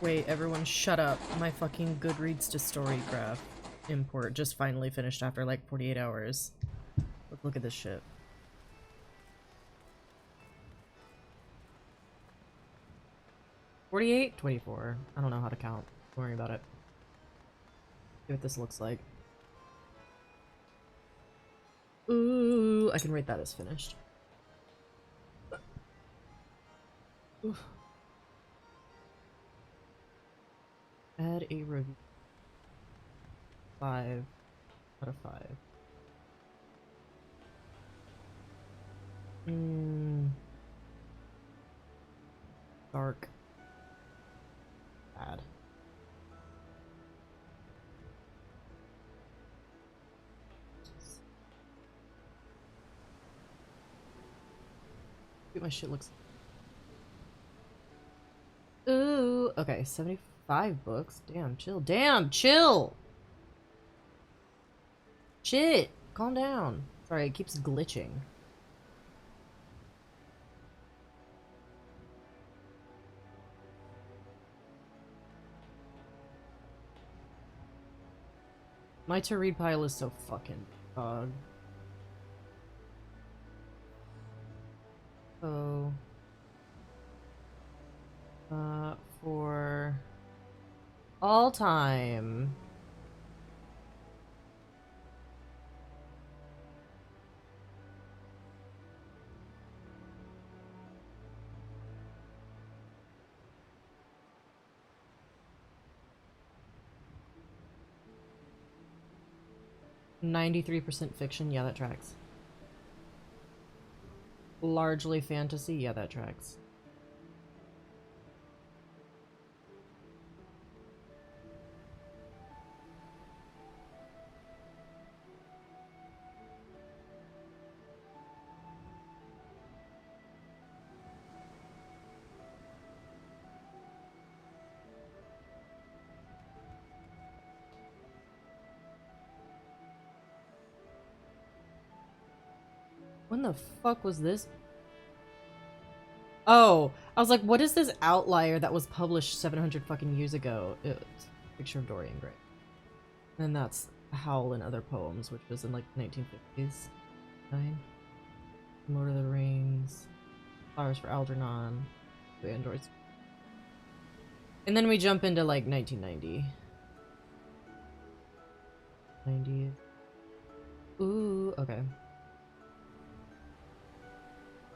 Wait, everyone shut up. My fucking Goodreads to Storygraph import just finally finished after like 48 hours. Look at this shit. $48? $24. I don't know how to count. Don't worry about it. See what this looks like. Ooh, I can rate that as finished. Oof. Add a review. 5 out of 5. Dark. Bad. My shit looks. Ooh, okay, 75 books. Damn, chill. Damn, chill! Shit! Calm down. Sorry, it keeps glitching. My to read pile is so fucking dog. So, for all time. %93 fiction, yeah, that tracks. Largely fantasy, yeah, that tracks. When the fuck was this? Oh, I was like, what is this outlier that was published 700 fucking years ago? It's a picture of Dorian Gray. And that's Howl and Other Poems, which was in like 1950s. Lord of the Rings, Flowers for Algernon, the Androids. And then we jump into like 1990. 90. Ooh, okay.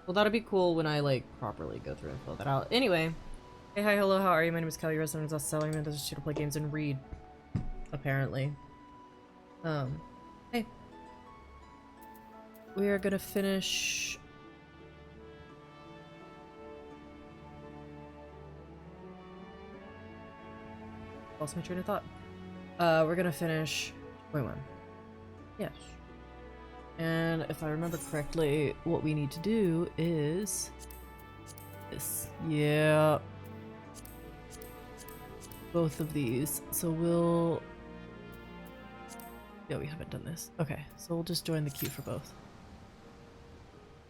Well, that'll be cool when I, like, properly go through and fill that out. Anyway. Hey, hi, hello, how are you? My name is Kelly, resident of selling me to play games and read. Apparently. Hey. We are gonna finish... Lost my train of thought. We're gonna finish... Wait, one. Yes. And if I remember correctly, what we need to do is this. Yeah. Both of these. So we'll... Yeah, we haven't done this. Okay, so we'll just join the queue for both.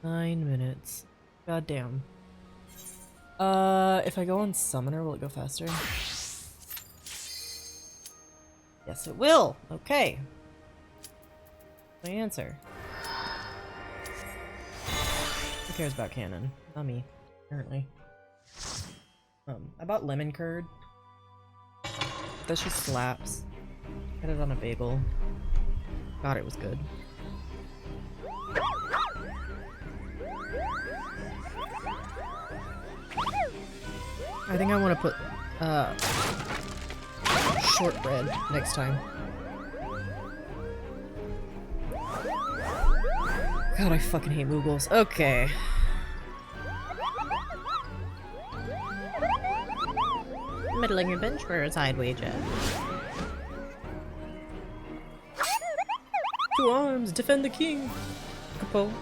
9 minutes. God damn. If I go on Summoner, will it go faster? Yes, it will! Okay. My answer. Who cares about canon? Not me, apparently. I bought lemon curd. That just slaps. Had it on a bagel. God, it was good. I think I want to put, shortbread next time. God, I fucking hate Moogles. Okay. Middling adventurers, I'd wager. To arms, defend the king! Capo.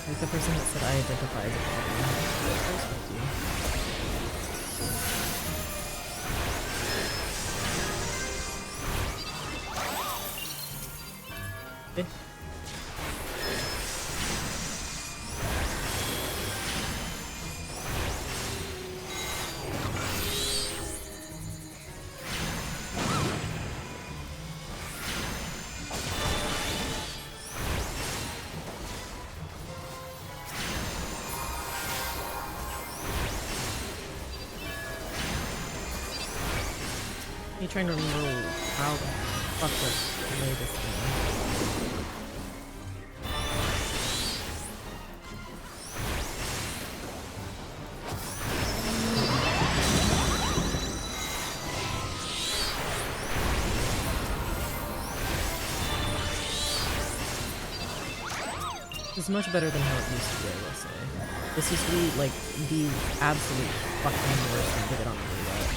Like the person that said I identify as a problem. Okay. You trying to remember how the fuck was play this game? This is much better than how it used to be, I will say. This used to be like the absolute fucking worst thing to get on the roulette.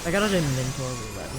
I got it in Mentor roulette.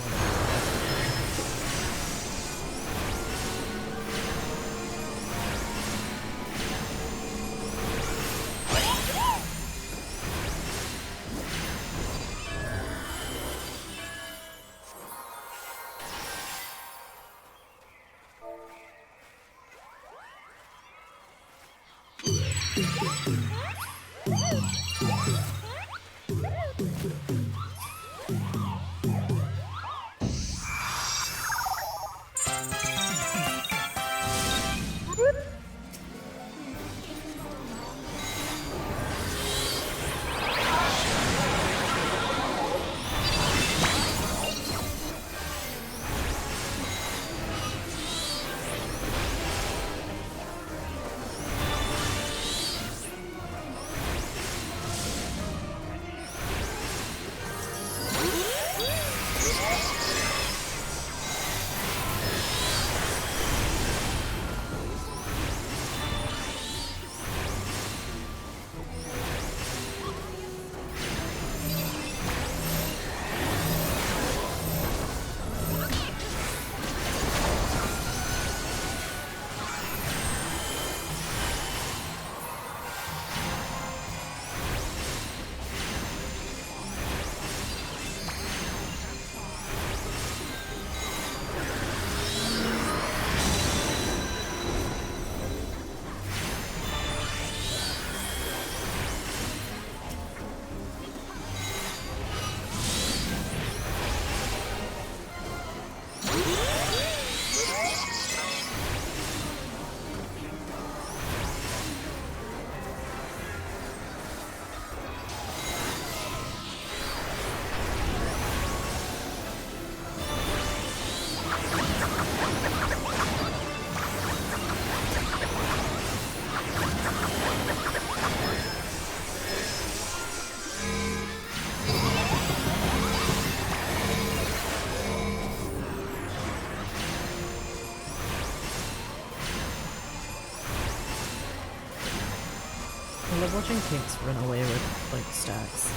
I love watching Kinks run away with, like, stacks.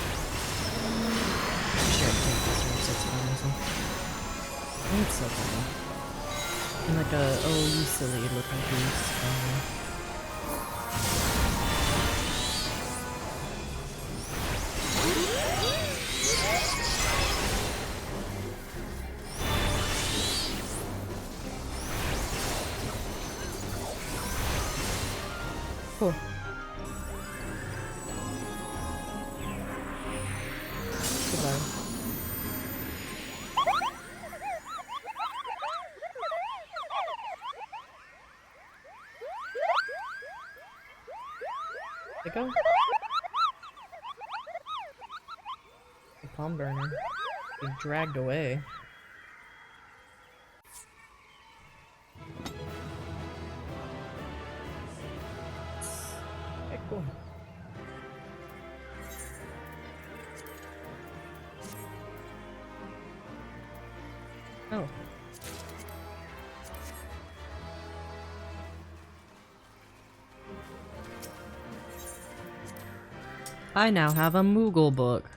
Shared Kink is from 6 or I think it's so funny. And like a, oh, you silly looking goose. Cool. Goodbye. There you go. The palm burner. Being dragged away. Okay, cool. Oh. I now have a Moogle book.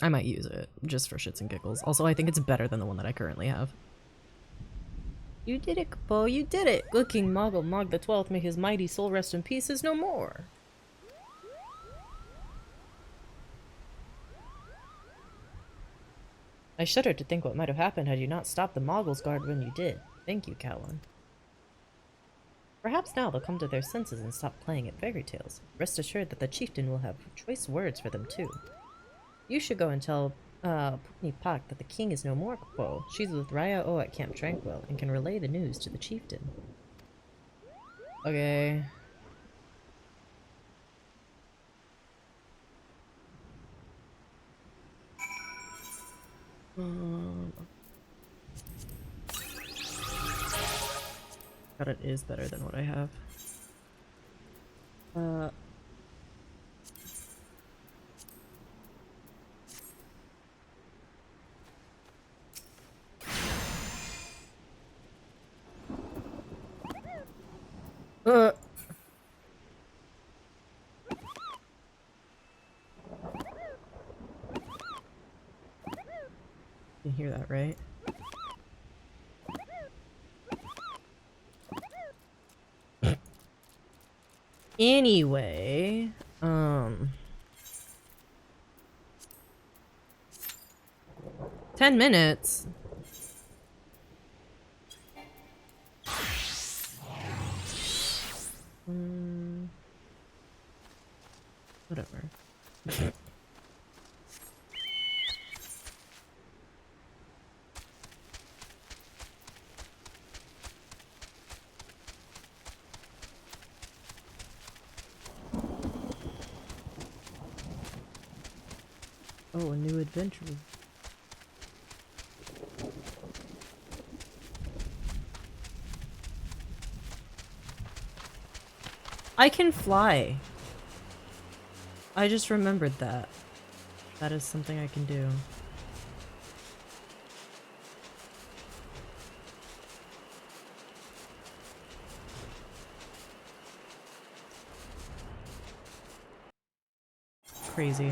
I might use it, just for shits and giggles. Also, I think it's better than the one that I currently have. You did it, Kapo, you did it! Good King Moggle, Mog the 12th, may his mighty soul rest in peace, is no more! I shudder to think what might have happened had you not stopped the Moggle's guard when you did. Thank you, Callan. Perhaps now they'll come to their senses and stop playing at fairy tales. Rest assured that the chieftain will have choice words for them too. You should go and tell Pukni Pak that the king is no more, Kpo. She's with Raya O at Camp Tranquil and can relay the news to the chieftain. Okay. God, it is better than what I have. You can hear that, right? Anyway, 10 minutes. Whatever. Oh, a new adventure. I can fly. I just remembered that. That is something I can do. Crazy.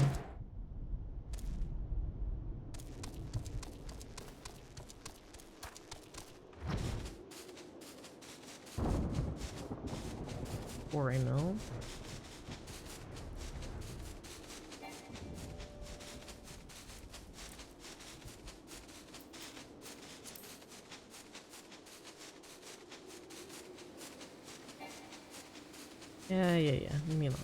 Quarry mill. Yeah. Leave me alone.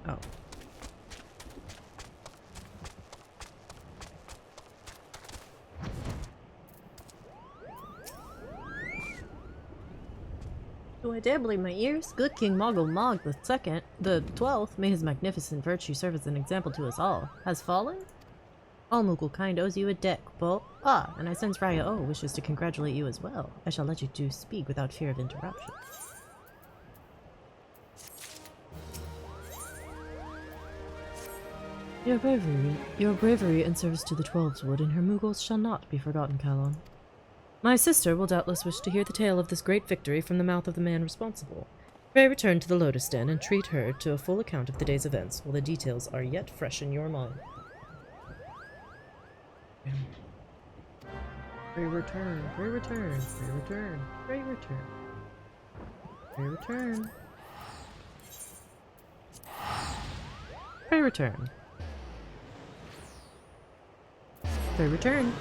Oh. Do I dare believe my ears? Good King Mogul Mog the 12th, may his magnificent virtue serve as an example to us all, has fallen? All Mughal kind owes you a debt, Kpo. Ah, and I sense Raya O wishes to congratulate you as well. I shall let you two speak without fear of interruption. Your bravery and service to the Twelveswood and her Mughals shall not be forgotten, Calon. My sister will doubtless wish to hear the tale of this great victory from the mouth of the man responsible. Pray return to the Lotus Den and treat her to a full account of the day's events while the details are yet fresh in your mind. Pray return, pray return, pray return, pray return. Pray return. Pray return. Pray return.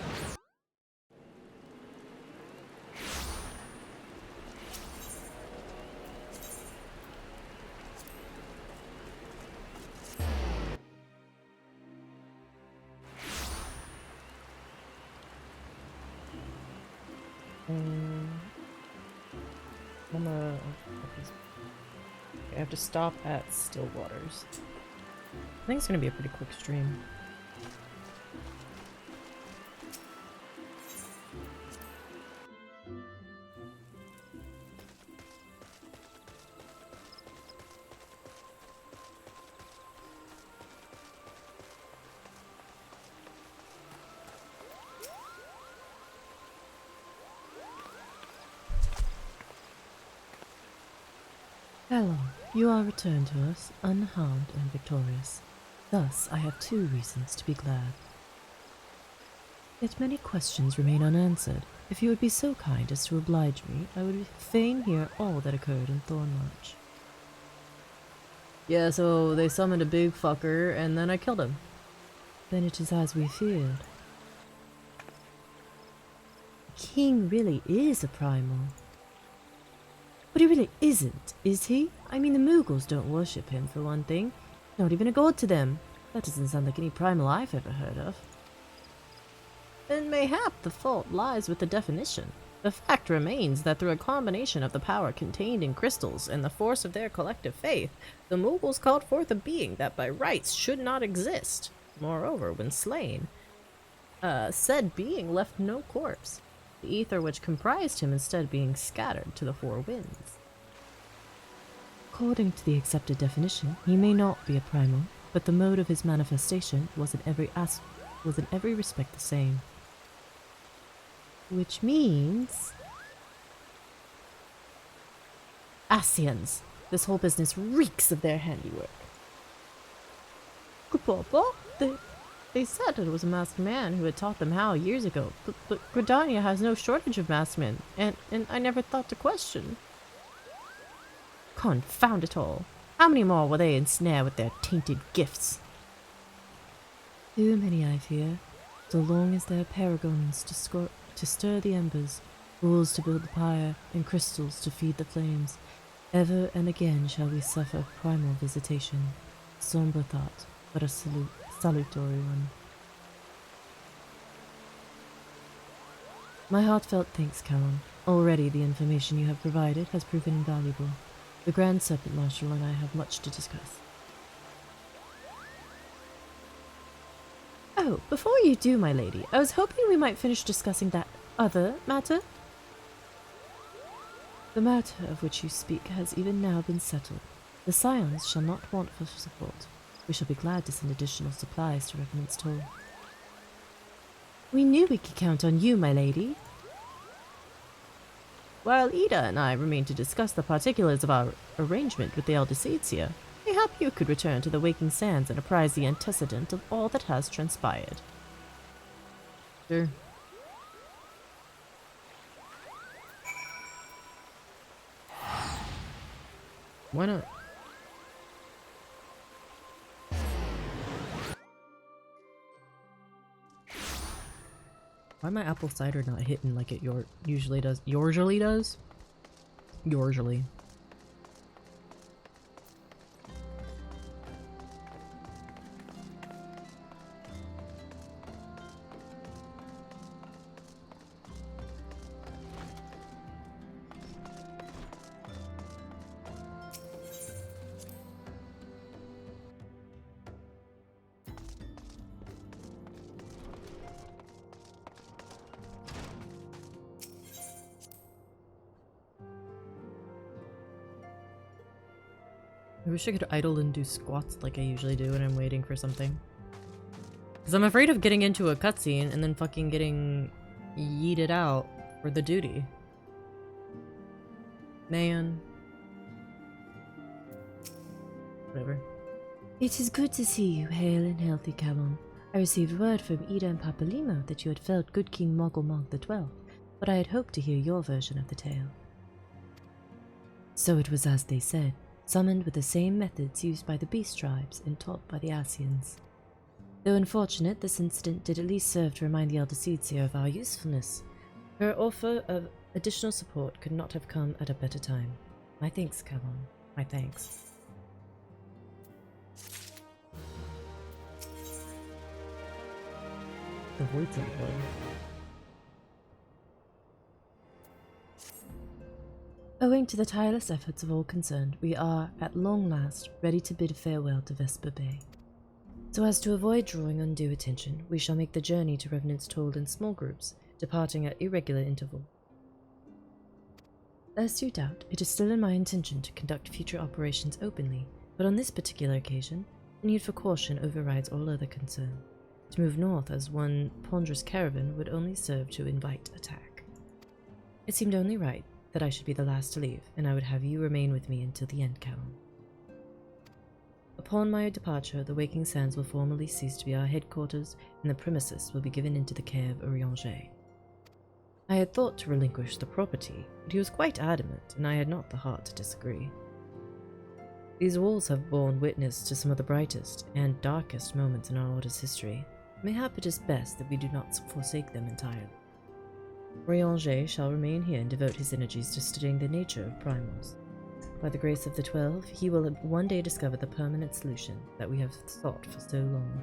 I have to stop at Stillwaters. I think it's gonna be a pretty quick stream. Hello, you are returned to us, unharmed and victorious. Thus, I have 2 reasons to be glad. Yet many questions remain unanswered. If you would be so kind as to oblige me, I would fain hear all that occurred in Thornmarch. Yeah, so they summoned a big fucker, and then I killed him. Then it is as we feared. The king really is a primal. But he really isn't, is he? I mean, the Mughals don't worship him, for one thing. Not even a god to them. That doesn't sound like any primal I've ever heard of. Then mayhap the fault lies with the definition. The fact remains that through a combination of the power contained in crystals and the force of their collective faith, the Mughals called forth a being that by rights should not exist. Moreover, when slain, said being left no corpse, the ether which comprised him instead being scattered to the four winds. According to the accepted definition, he may not be a primal, but the mode of his manifestation was in every respect the same. Which means... Ascians! This whole business reeks of their handiwork. Papa, they said it was a masked man who had taught them how years ago, but Gridania has no shortage of masked men, and I never thought to question. Confound it all. How many more will they ensnare with their tainted gifts? Too many, I fear. So long as there are paragons to stir the embers, fools to build the pyre, and crystals to feed the flames, ever and again shall we suffer primal visitation. Sombre thought, but a salutary one. My heartfelt thanks, Callum. Already the information you have provided has proven invaluable. The Grand Serpent Marshal and I have much to discuss. Oh, before you do, my lady, I was hoping we might finish discussing that other matter. The matter of which you speak has even now been settled. The Scions shall not want for support. We shall be glad to send additional supplies to Revenant's Toll. We knew we could count on you, my lady. While Ida and I remain to discuss the particulars of our arrangement with the Elder Seedseer, mayhap you could return to the Waking Sands and apprise the antecedent of all that has transpired. Sure. Why not? Why my apple cider not hitting like it usually does? Usually does? Usually. I wish I could idle and do squats like I usually do when I'm waiting for something. Because I'm afraid of getting into a cutscene and then fucking getting yeeted out for the duty. Man. Whatever. It is good to see you hale and healthy, Callum. I received word from Ida and Papalimo that you had felled good King Mogulmog the 12th, but I had hoped to hear your version of the tale. So it was as they said. Summoned with the same methods used by the beast tribes and taught by the Ascians. Though unfortunate, this incident did at least serve to remind the Elder Seedseer of our usefulness. Her offer of additional support could not have come at a better time. My thanks, Callum. My thanks. The voids of war. Owing to the tireless efforts of all concerned, we are, at long last, ready to bid farewell to Vesper Bay. So as to avoid drawing undue attention, we shall make the journey to Revenant's Toll in small groups, departing at irregular intervals. Lest you doubt, it is still in my intention to conduct future operations openly, but on this particular occasion, the need for caution overrides all other concern. To move north as one ponderous caravan would only serve to invite attack. It seemed only right that I should be the last to leave, and I would have you remain with me until the end, Callum. Upon my departure, the Waking Sands will formally cease to be our headquarters, and the premises will be given into the care of Urianger. I had thought to relinquish the property, but he was quite adamant, and I had not the heart to disagree. These walls have borne witness to some of the brightest and darkest moments in our Order's history. Mayhap it is best that we do not forsake them entirely. Rianger shall remain here and devote his energies to studying the nature of primals. By the grace of the 12, he will one day discover the permanent solution that we have sought for so long.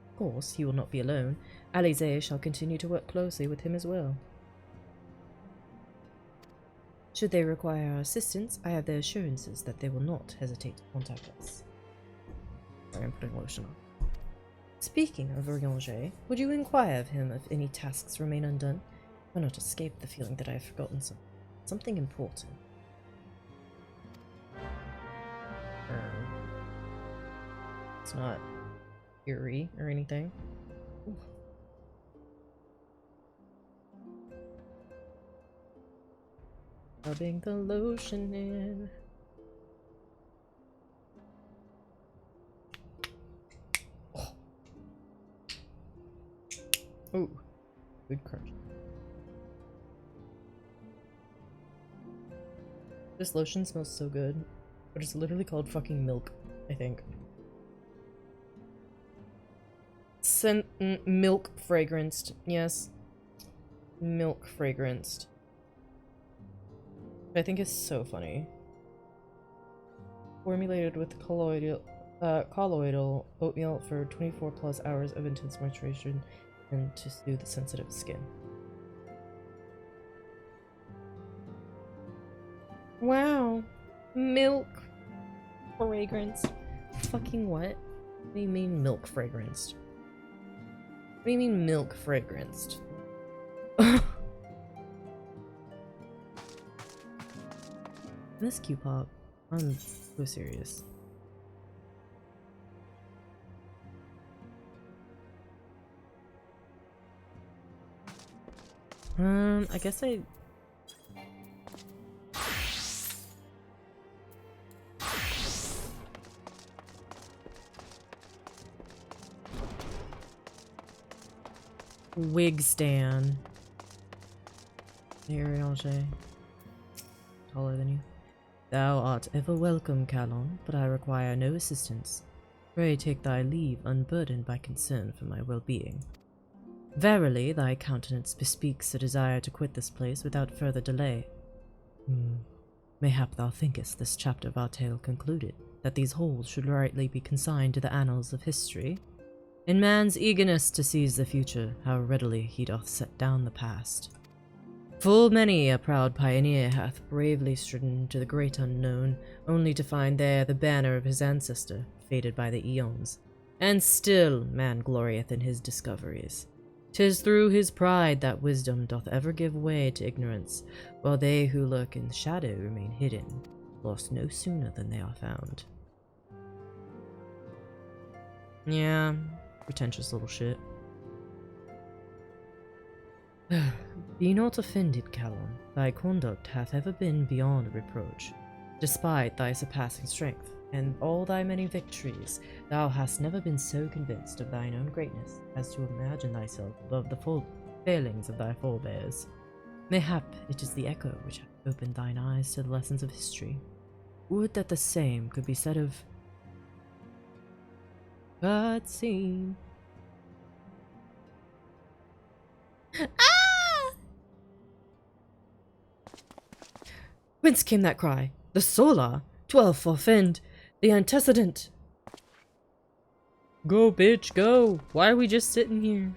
Of course, he will not be alone. Alize shall continue to work closely with him as well. Should they require our assistance, I have their assurances that they will not hesitate to contact us. Sorry, I'm putting lotion on. Speaking of Rianger, would you inquire of him if any tasks remain undone? I will not escape the feeling that I have forgotten something important. It's not eerie or anything. Ooh. Rubbing the lotion in. Oh. Ooh, good crunch. This lotion smells so good, but it's literally called fucking milk, I think. Milk fragranced, yes. Milk fragranced. I think it's so funny. Formulated with colloidal oatmeal for 24 plus hours of intense moisturization and to soothe the sensitive skin. Wow. Milk fragrance. Fucking what? What do you mean milk fragranced? What do you mean milk fragranced? This Q-pop. I'm so serious. I guess I... Wig stan. Arianger. Taller than you. Thou art ever welcome, Calon, but I require no assistance. Pray take thy leave unburdened by concern for my well-being. Verily, thy countenance bespeaks a desire to quit this place without further delay. Mayhap thou thinkest this chapter of our tale concluded, that these halls should rightly be consigned to the annals of history? In man's eagerness to seize the future, how readily he doth set down the past. Full many a proud pioneer hath bravely stridden to the great unknown, only to find there the banner of his ancestor, faded by the eons. And still man glorieth in his discoveries. 'Tis through his pride that wisdom doth ever give way to ignorance, while they who lurk in shadow remain hidden, lost no sooner than they are found. Yeah, pretentious little shit. Be not offended, Calon. Thy conduct hath ever been beyond reproach. Despite thy surpassing strength, and all thy many victories, thou hast never been so convinced of thine own greatness as to imagine thyself above the full failings of thy forebears. Mayhap it is the echo which hath opened thine eyes to the lessons of history. Would that the same could be said of... Cutscene. Ah! Whence came that cry? The Solar? 12 forfend. The antecedent. Go, bitch, go. Why are we just sitting here?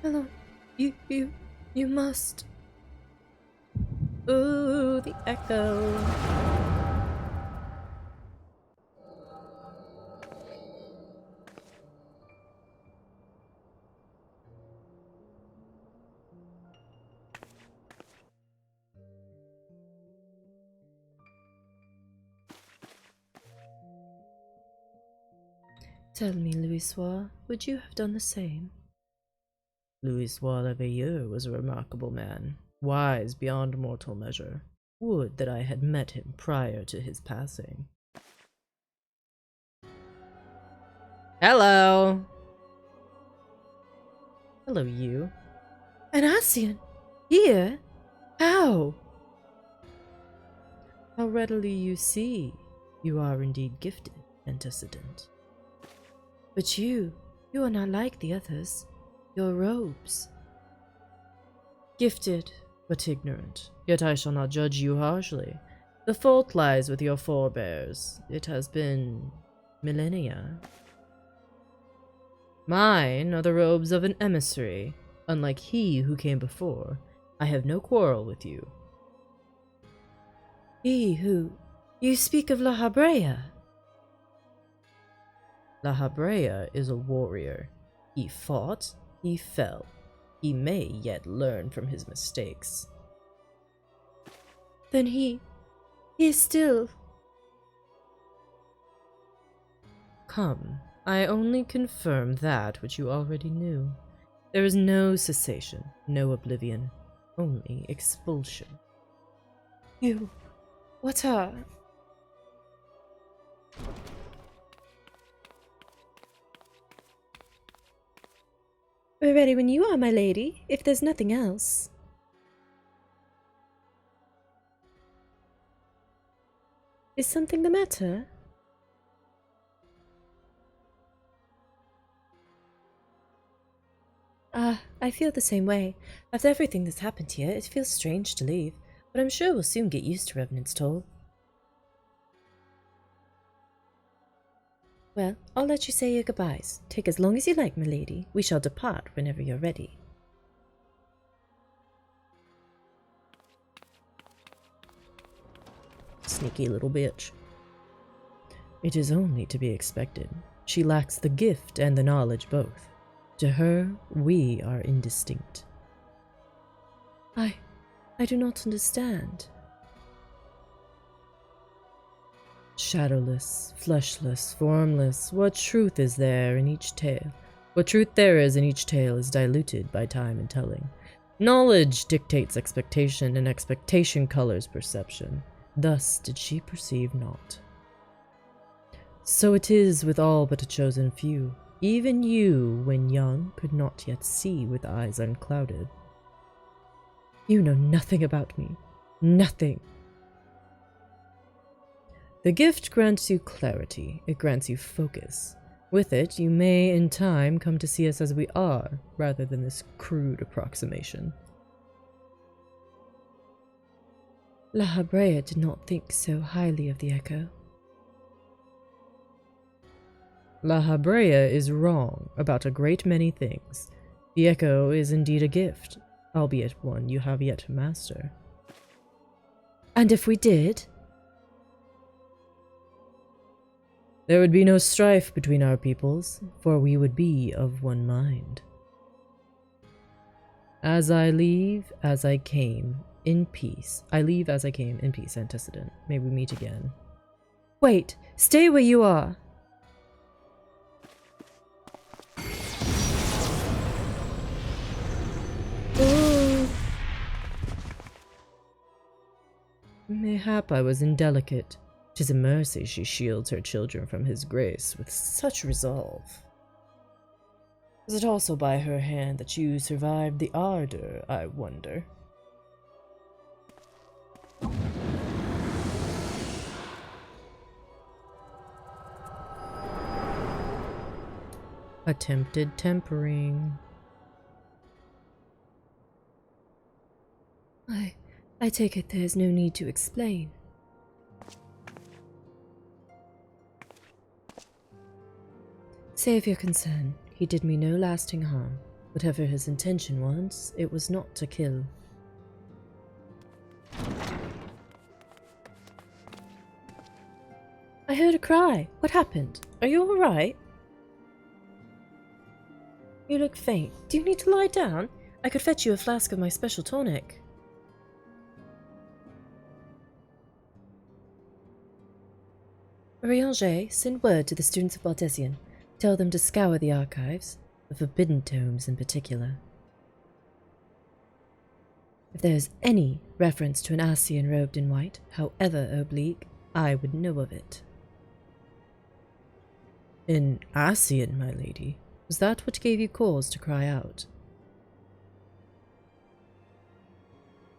Hello. You must. Ooh, the echo. Tell me, Louisoire, would you have done the same? Louis Laveyeur was a remarkable man, wise beyond mortal measure. Would that I had met him prior to his passing. Hello! Hello, you. An Asian? Here? How? How readily you see. You are indeed gifted, antecedent. But you are not like the others. Your robes. Gifted, but ignorant. Yet I shall not judge you harshly. The fault lies with your forebears. It has been millennia. Mine are the robes of an emissary. Unlike he who came before, I have no quarrel with you. He who... You speak of La Habrea. La Habrea is a warrior. He fought, he fell. He may yet learn from his mistakes. Then he is still... Come, I only confirm that which you already knew. There is no cessation, no oblivion, only expulsion. You... What are... We're ready when you are, my lady, if there's nothing else. Is something the matter? I feel the same way. After everything that's happened here, it feels strange to leave, but I'm sure we'll soon get used to Revenant's toll. Well, I'll let you say your goodbyes. Take as long as you like, my lady. We shall depart whenever you're ready. Sneaky little bitch. It is only to be expected. She lacks the gift and the knowledge both. To her, we are indistinct. I do not understand. Shadowless, fleshless, formless, what truth is there in each tale? What truth there is in each tale is diluted by time and telling. Knowledge dictates expectation, and expectation colors perception. Thus did she perceive naught. So it is with all but a chosen few. Even you, when young, could not yet see with eyes unclouded. You know nothing about me. Nothing. The gift grants you clarity. It grants you focus. With it, you may, in time, come to see us as we are, rather than this crude approximation. La Habrea did not think so highly of the Echo. La Habrea is wrong about a great many things. The Echo is indeed a gift, albeit one you have yet to master. And if we did? There would be no strife between our peoples, for we would be of one mind. As I leave, as I came, in peace. I leave as I came, in peace, antecedent. May we meet again. Wait! Stay where you are! Oh. Mayhap I was indelicate. 'Tis a mercy she shields her children from his grace with such resolve. Is it also by her hand that you survived the ardor, I wonder? Attempted tempering. I take it there's no need to explain. Save your concern. He did me no lasting harm. Whatever his intention was, it was not to kill. I heard a cry. What happened? Are you all right? You look faint. Do you need to lie down? I could fetch you a flask of my special tonic. Rianger, send word to the students of Baldesian. Tell them to scour the archives, the forbidden tomes in particular. If there's any reference to an Ascian robed in white, however oblique, I would know of it. An Ascian, my lady? Was that what gave you cause to cry out?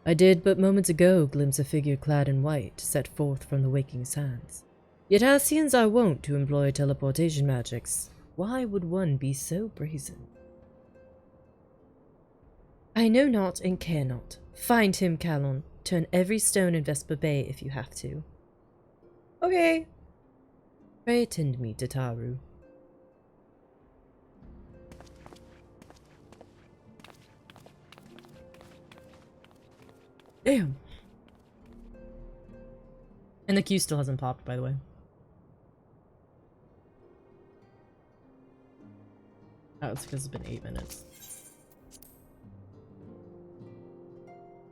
I did but moments ago glimpse a figure clad in white set forth from the waking sands. Yet Ascians are wont to employ teleportation magics. Why would one be so brazen? I know not and care not. Find him, Calon. Turn every stone in Vesper Bay if you have to. Okay. Pray attend me to Taru. Damn. And the queue still hasn't popped, by the way. Oh, it's because it's been 8 minutes.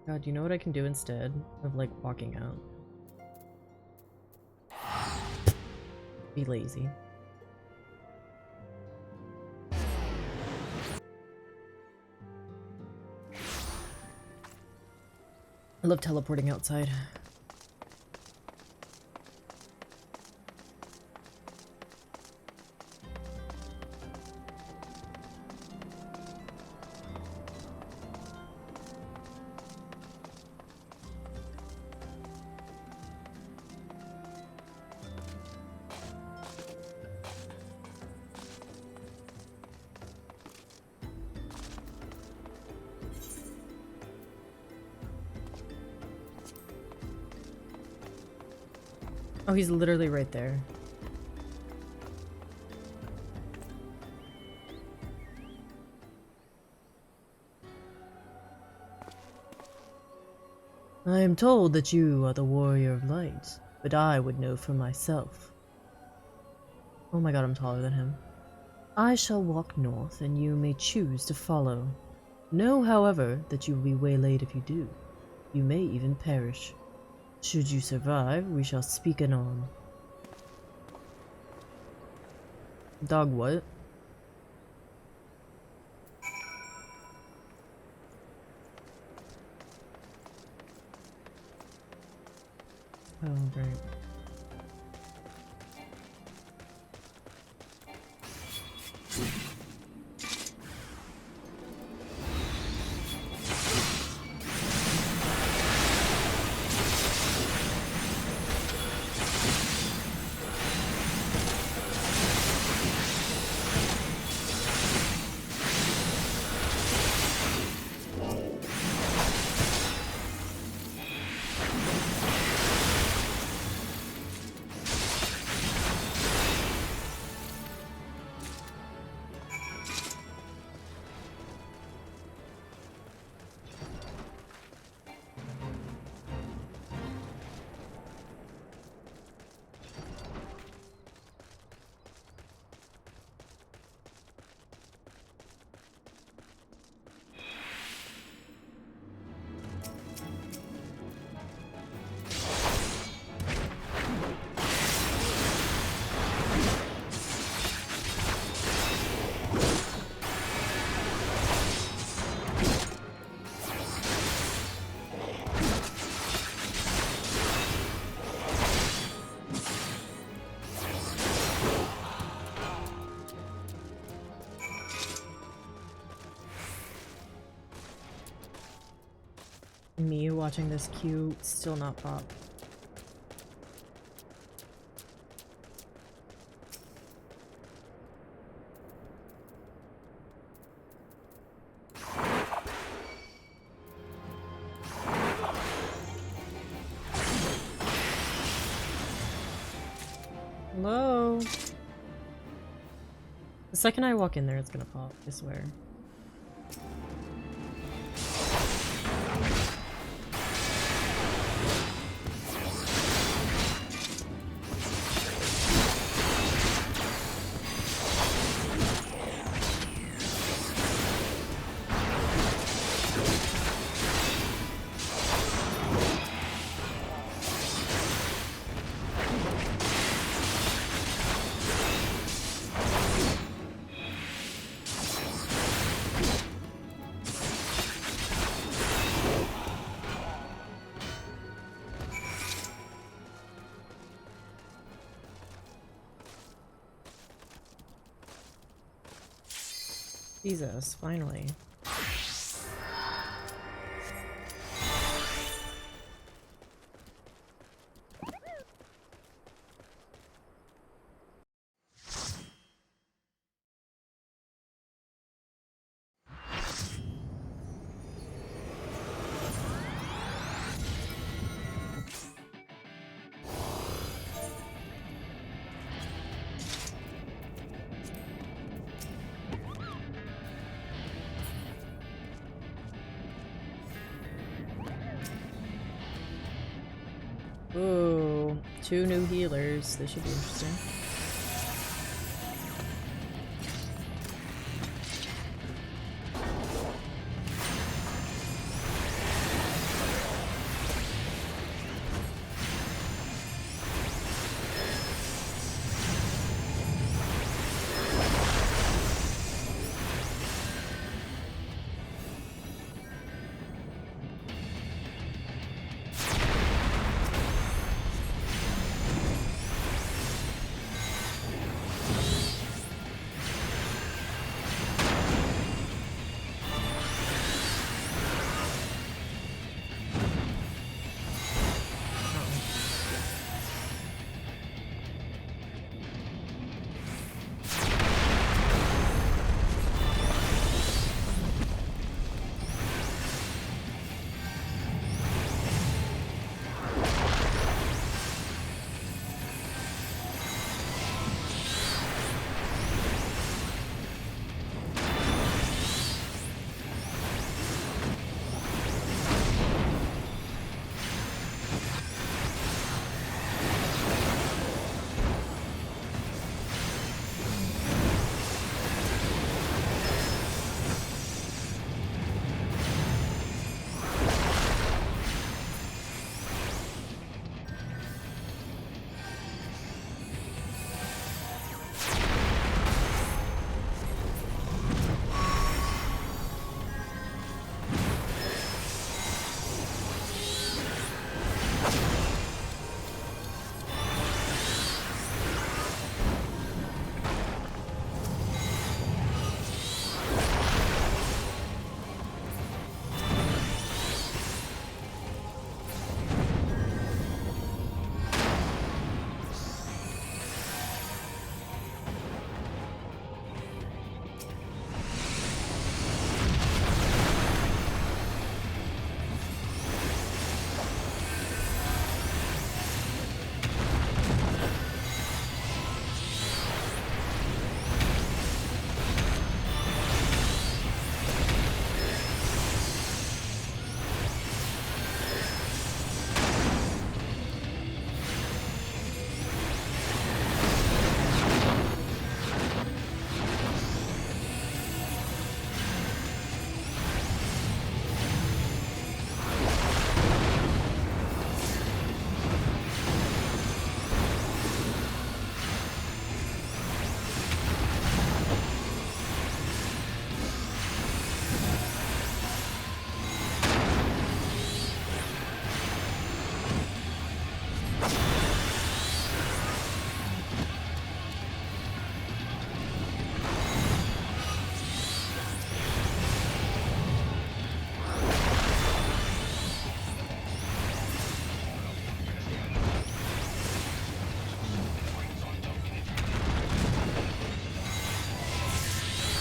God, you know what I can do instead of, like, walking out? Be lazy. I love teleporting outside. Oh, he's literally right there. I am told that you are the warrior of light, but I would know for myself. Oh my god, I'm taller than him. I shall walk north, and you may choose to follow. Know, however, that you will be waylaid if you do. You may even perish. Should you survive, we shall speak anon. Dog what? Oh, great. Me watching this queue still not pop. Hello? The second I walk in there, it's gonna pop, I swear. Jesus, finally. Ooh, 2 new healers. This should be interesting.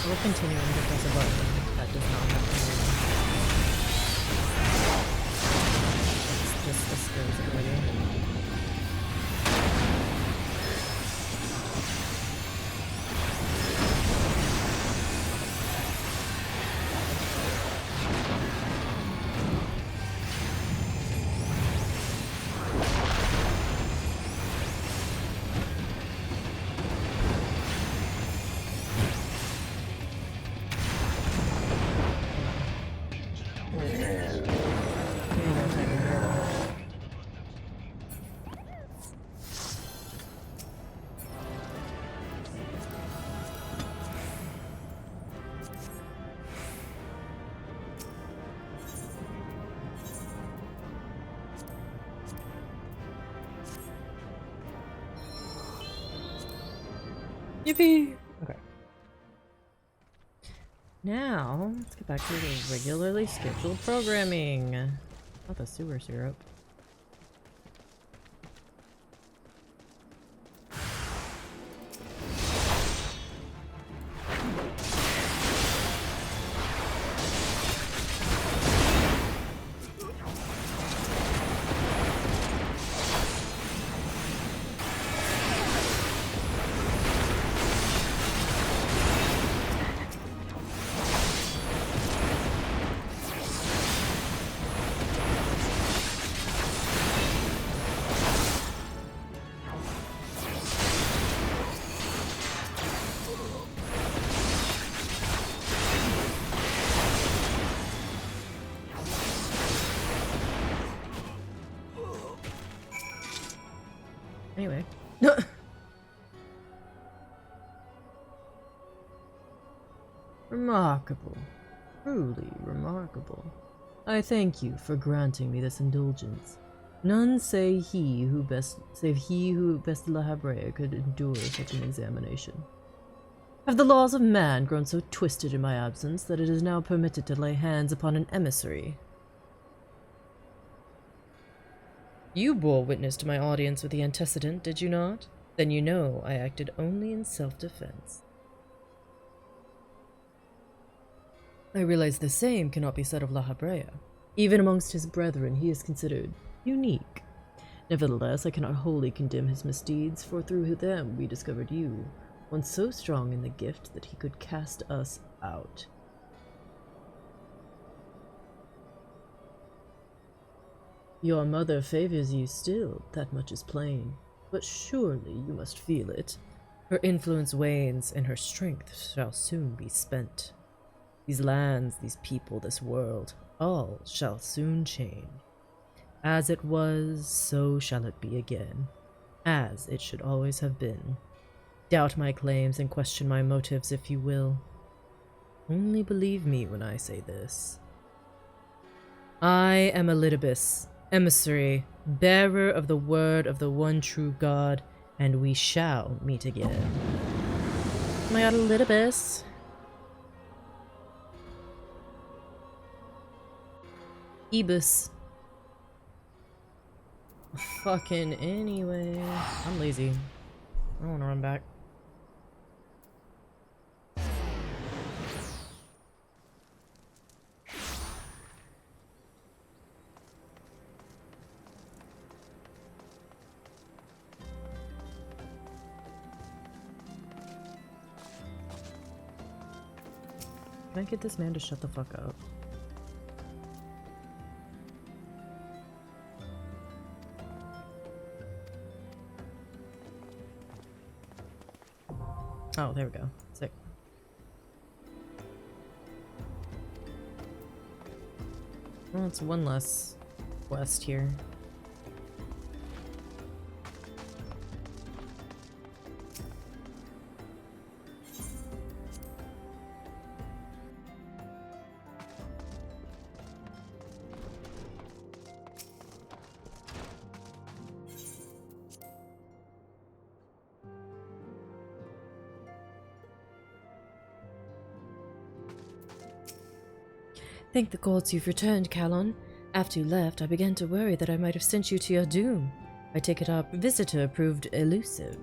We're continuing to press a button that does not have to move. It's just the skills ability. Yippee! Okay. Now, let's get back to the regularly scheduled programming. Not the sewer syrup. Anyway. Remarkable. Truly remarkable. I thank you for granting me this indulgence. None save he who best La Habrea could endure such an examination. Have the laws of man grown so twisted in my absence that it is now permitted to lay hands upon an emissary? You bore witness to my audience with the antecedent, did you not? Then you know I acted only in self-defense. I realize the same cannot be said of La Habrea. Even amongst his brethren he is considered unique. Nevertheless, I cannot wholly condemn his misdeeds, for through them we discovered you, one so strong in the gift that he could cast us out. Your mother favors you still, that much is plain, but surely you must feel it. Her influence wanes, and her strength shall soon be spent. These lands, these people, this world, all shall soon change. As it was, so shall it be again, as it should always have been. Doubt my claims and question my motives if you will. Only believe me when I say this. I am Elidibus, emissary, bearer of the word of the one true God, and we shall meet again. Oh my god, Elidibus. Ebus. Fucking anyway. I'm lazy. I don't wanna run back. Can I get this man to shut the fuck up? Oh, there we go. Sick. Well, it's one less quest here. Thank the gods you've returned, Calon. After you left, I began to worry that I might have sent you to your doom. I take it our visitor proved elusive.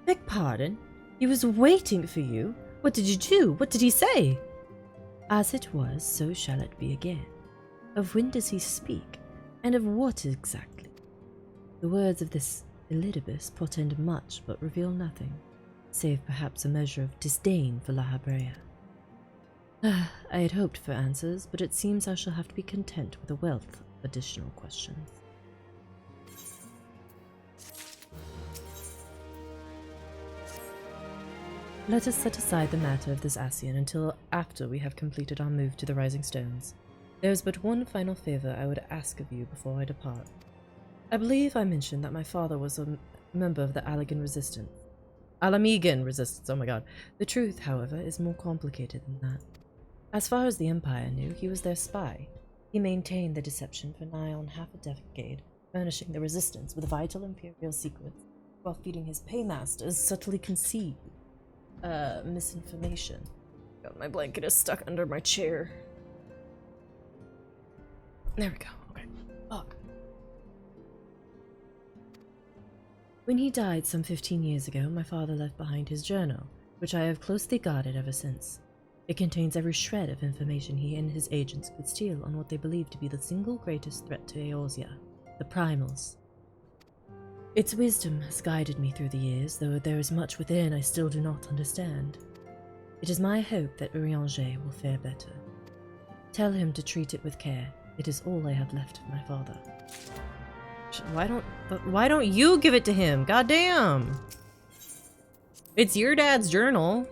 Beg pardon? He was waiting for you? What did you do? What did he say? As it was, so shall it be again. Of when does he speak? And of what exactly? The words of this Elidibus portend much, but reveal nothing, save perhaps a measure of disdain for La Habrea. I had hoped for answers, but it seems I shall have to be content with a wealth of additional questions. Let us set aside the matter of this Ascian until after we have completed our move to the Rising Stones. There is but one final favor I would ask of you before I depart. I believe I mentioned that my father was a member of the Alamegan Resistance. Oh my god. The truth, however, is more complicated than that. As far as the Empire knew, he was their spy. He maintained the deception for nigh on half a decade, furnishing the Resistance with vital Imperial secrets, while feeding his paymasters subtly concealed misinformation. God, my blanket is stuck under my chair. There we go. Okay. Fuck. When he died some 15 years ago, my father left behind his journal, which I have closely guarded ever since. It contains every shred of information he and his agents could steal on what they believe to be the single greatest threat to Eorzea, the Primals. Its wisdom has guided me through the years, though there is much within I still do not understand. It is my hope that Urianger will fare better. Tell him to treat it with care. It is all I have left of my father. Why don't you give it to him? Goddamn! It's your dad's journal.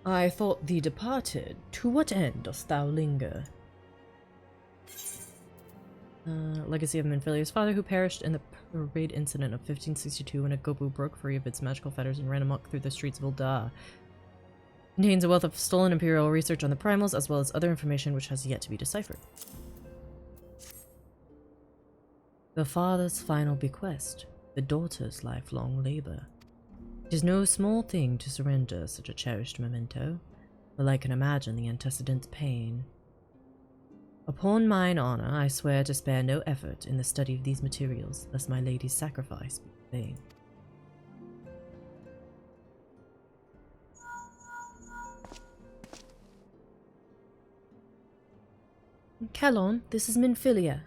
I thought thee departed. To what end dost thou linger? Legacy of Minfilia's father, who perished in the parade incident of 1562 when a Gobu broke free of its magical fetters and ran amok through the streets of Ul'dah. Contains a wealth of stolen imperial research on the primals, as well as other information which has yet to be deciphered. The father's final bequest, the daughter's lifelong labor. It is no small thing to surrender such a cherished memento, but I can imagine the antecedent pain. Upon mine honor, I swear to spare no effort in the study of these materials, lest my lady's sacrifice be vain. Callon, this is Minfilia.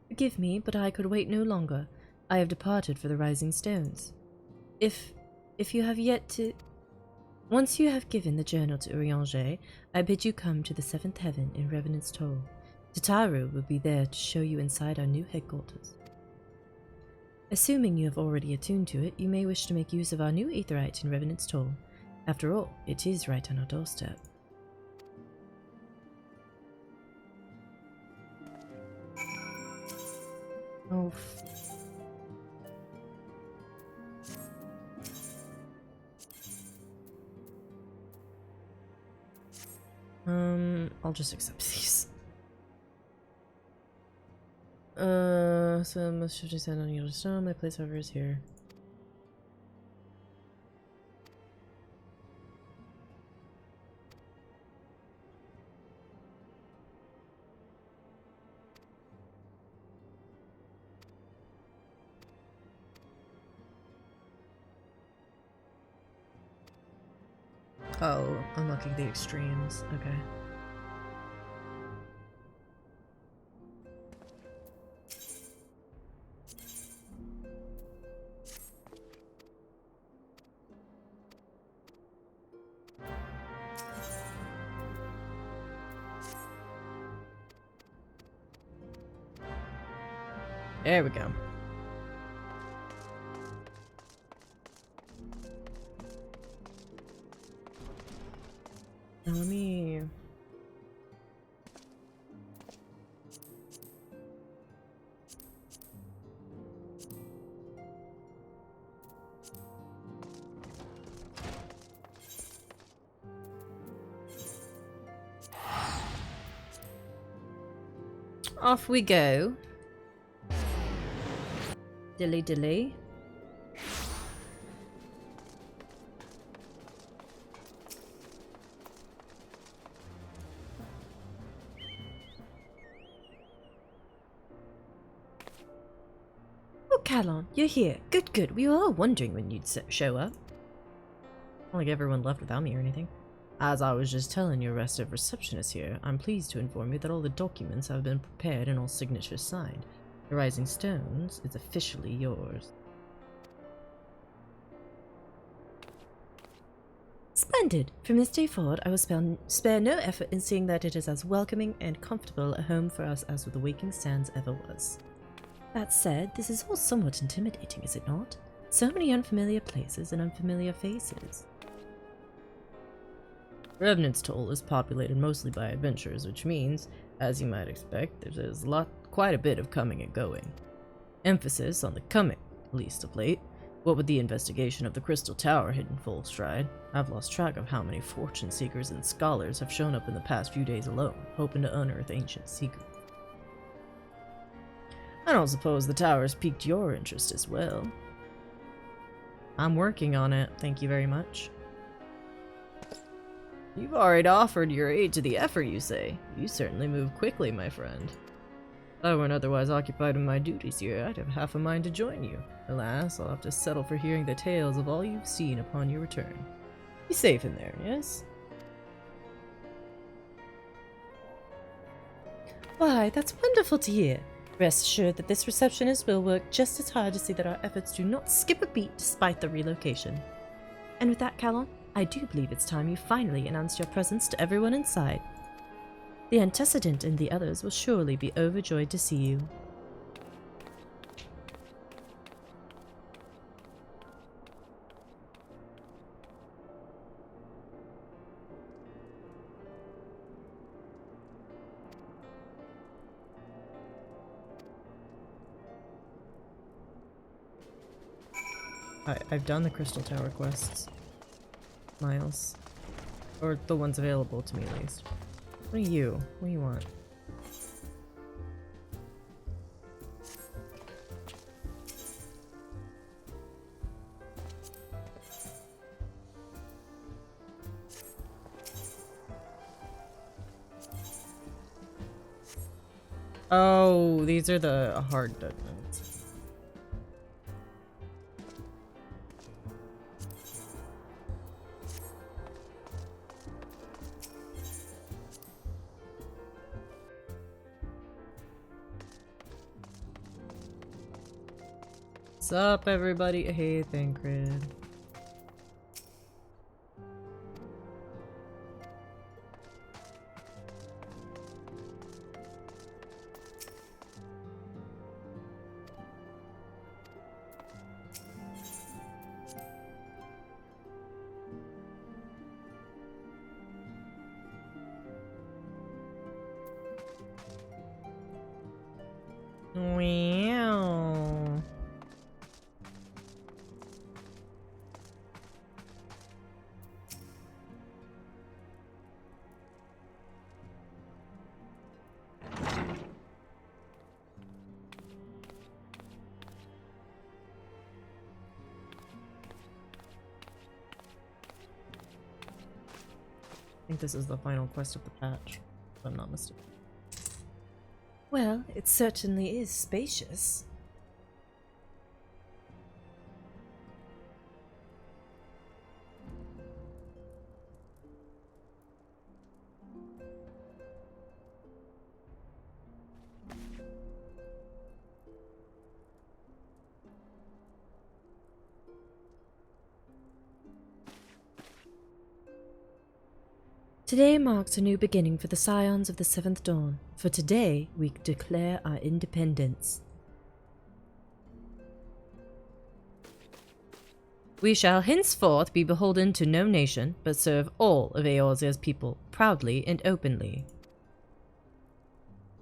Forgive me, but I could wait no longer. I have departed for the Rising Stones. If you have yet to... Once you have given the journal to Urianger, I bid you come to the 7th heaven in Revenant's Toll. Tataru will be there to show you inside our new headquarters. Assuming you have already attuned to it, you may wish to make use of our new aetherite in Revenant's Toll. After all, it is right on our doorstep. Oh, I'll just accept these. So must shift descend on yellow stone. My place over is here. Oh, unlocking the extremes. Okay. There we go. Now let me... Off we go. Dilly dilly. Oh, Callon, you're here. Good, good. We were all wondering when you'd show up. Not like everyone left without me or anything. As I was just telling your restive receptionist here, I'm pleased to inform you that all the documents have been prepared and all signatures signed. The Rising Stones is officially yours. Splendid! From this day forward, I will spare no effort in seeing that it is as welcoming and comfortable a home for us as the Waking Sands ever was. That said, this is all somewhat intimidating, is it not? So many unfamiliar places and unfamiliar faces. Revenant's Toll is populated mostly by adventurers, which means, as you might expect, there's quite a bit of coming and going. Emphasis on the coming, at least of late. What with the investigation of the Crystal Tower hit in full stride, I've lost track of how many fortune seekers and scholars have shown up in the past few days alone, hoping to unearth ancient secrets. I don't suppose the tower's piqued your interest as well. I'm working on it, thank you very much. You've already offered your aid to the effort, you say. You certainly move quickly, my friend. If I weren't otherwise occupied in my duties here, I'd have half a mind to join you. Alas, I'll have to settle for hearing the tales of all you've seen upon your return. Be safe in there, yes? Why, that's wonderful to hear. Rest assured that this receptionist will work just as hard to see that our efforts do not skip a beat despite the relocation. And with that, Callum, I do believe it's time you finally announced your presence to everyone inside. The antecedent and the others will surely be overjoyed to see you. I've done the Crystal Tower quests. Miles. Or the ones available to me, at least. What are you? What do you want? Oh, these are the hard dungeons. What's up, everybody? Hey, Thancred. Wow. I think this is the final quest of the patch, if I'm not mistaken. Well, it certainly is spacious. Today marks a new beginning for the Scions of the Seventh Dawn, for today we declare our independence. We shall henceforth be beholden to no nation, but serve all of Eorzea's people, proudly and openly.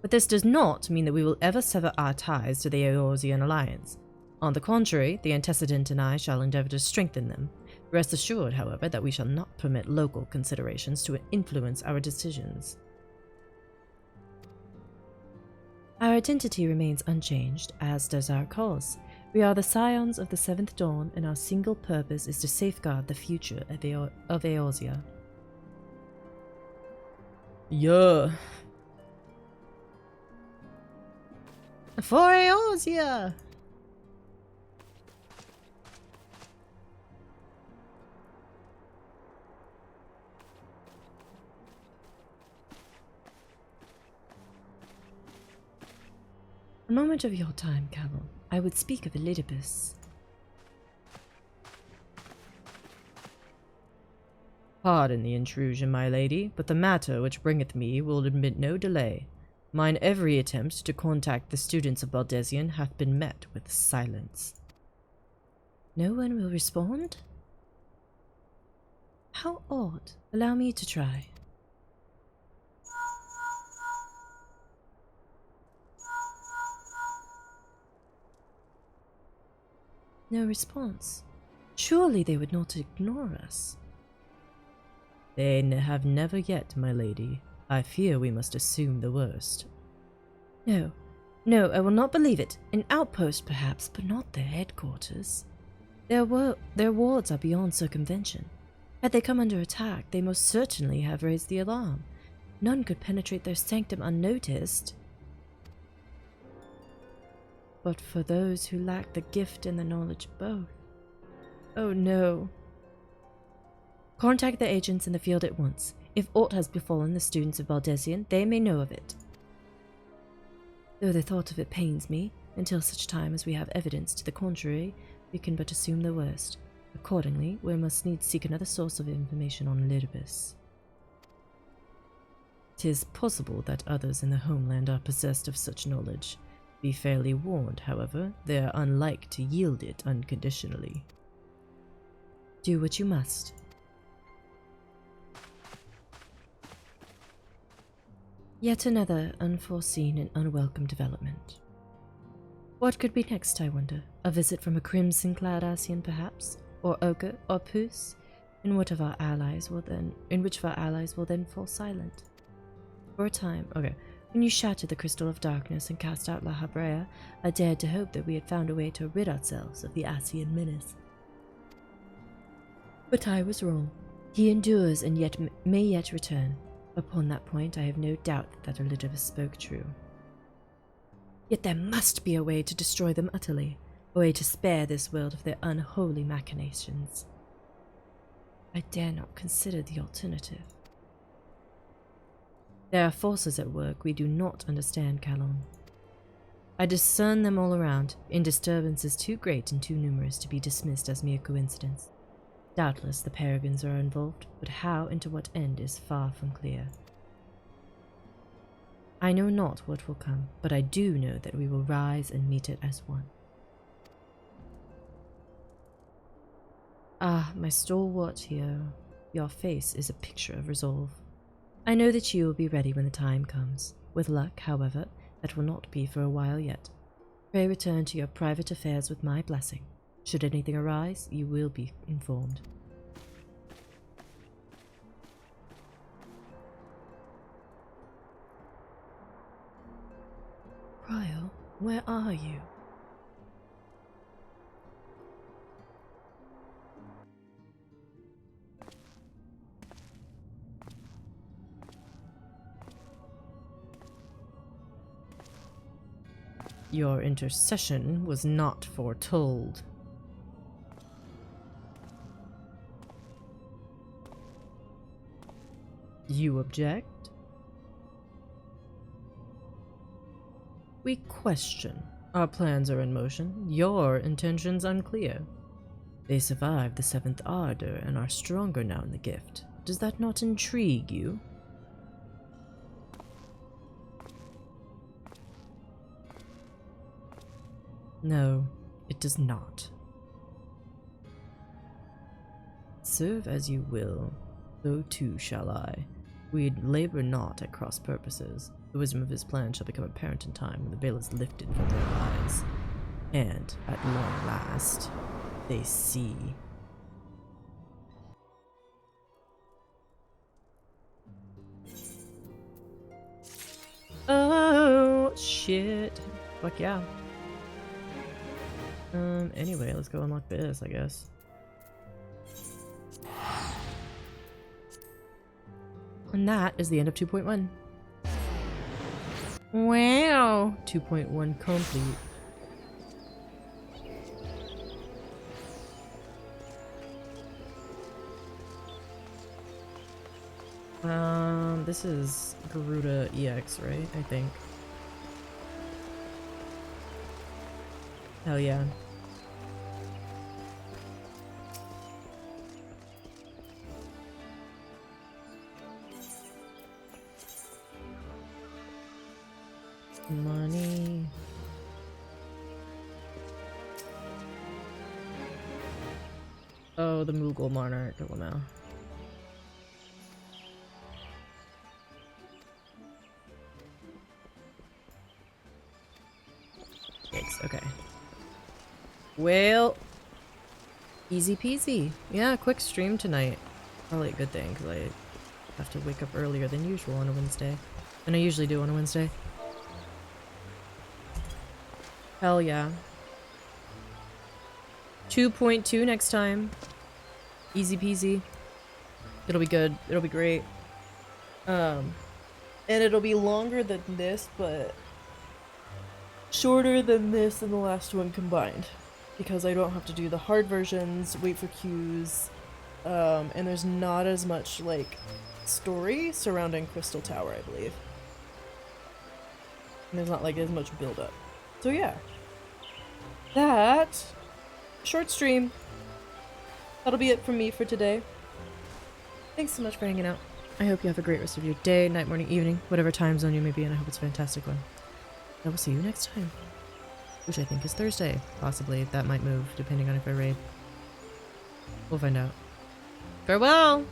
But this does not mean that we will ever sever our ties to the Eorzean alliance. On the contrary, the antecedent and I shall endeavor to strengthen them. Rest assured, however, that we shall not permit local considerations to influence our decisions. Our identity remains unchanged, as does our cause. We are the Scions of the Seventh Dawn, and our single purpose is to safeguard the future of Eorzea. Yeah. For Eorzea! A moment of your time, Callum. I would speak of Elidibus. Pardon the intrusion, my lady, but the matter which bringeth me will admit no delay. Mine every attempt to contact the students of Baldesion hath been met with silence. No one will respond? How odd. Allow me to try. No response. Surely they would not ignore us. They have never yet, my lady. I fear we must assume the worst. No, no, I will not believe it. An outpost, perhaps, but not their headquarters. Their wards are beyond circumvention. Had they come under attack, they most certainly have raised the alarm. None could penetrate their sanctum unnoticed. But for those who lack the gift and the knowledge both. Oh no. Contact the agents in the field at once. If aught has befallen the students of Baldesian, they may know of it. Though the thought of it pains me, until such time as we have evidence to the contrary, we can but assume the worst. Accordingly, we must needs seek another source of information on Lidibus. 'Tis possible that others in the homeland are possessed of such knowledge. Be fairly warned, however, they are unlike to yield it unconditionally. Do what you must. Yet another unforeseen and unwelcome development. What could be next, I wonder? A visit from a crimson-clad Asian, perhaps? Or Ochre, or Puce? In which of our allies will then fall silent? For a time, when you shattered the Crystal of Darkness and cast out La Habrea, I dared to hope that we had found a way to rid ourselves of the Asian menace. But I was wrong. He endures and may yet return. Upon that point, I have no doubt that Elidibus spoke true. Yet there must be a way to destroy them utterly, a way to spare this world of their unholy machinations. I dare not consider the alternative. There are forces at work we do not understand, Calon. I discern them all around, in disturbances too great and too numerous to be dismissed as mere coincidence. Doubtless the Paragons are involved, but how and to what end is far from clear. I know not what will come, but I do know that we will rise and meet it as one. Ah, my stalwart hero, your face is a picture of resolve. I know that you will be ready when the time comes. With luck, however, that will not be for a while yet. Pray return to your private affairs with my blessing. Should anything arise, you will be informed. Ryle, where are you? Your intercession was not foretold. You object? We question. Our plans are in motion. Your intentions unclear. They survived the 7th Ardor and are stronger now in the gift. Does that not intrigue you? No, it does not. Serve as you will, so too shall I. We labor not at cross purposes. The wisdom of his plan shall become apparent in time when the veil is lifted from their eyes. And, at long last, they see. Oh, shit. Fuck yeah. Anyway, let's go unlock this, I guess. And that is the end of 2.1. Wow! 2.1 complete. This is Garuda EX, right? I think. Hell yeah. Money. Oh, the Moogle Monarch. Oh, no. Yikes, okay. Well, Easy peasy. Yeah, quick stream tonight. Probably a good thing, because I have to wake up earlier than usual on a Wednesday. And I usually do on a Wednesday. Hell yeah. 2.2 next time. Easy peasy. It'll be good. It'll be great. And it'll be longer than this, but shorter than this and the last one combined. Because I don't have to do the hard versions, wait for queues, and there's not as much, like, story surrounding Crystal Tower, I believe. And there's not, like, as much build-up. So yeah. That... short stream. That'll be it from me for today. Thanks so much for hanging out. I hope you have a great rest of your day, night, morning, evening, whatever time zone you may be in. I hope it's a fantastic one. I will see you next time. Which I think is Thursday. Possibly. That might move, depending on if I raid. We'll find out. Farewell!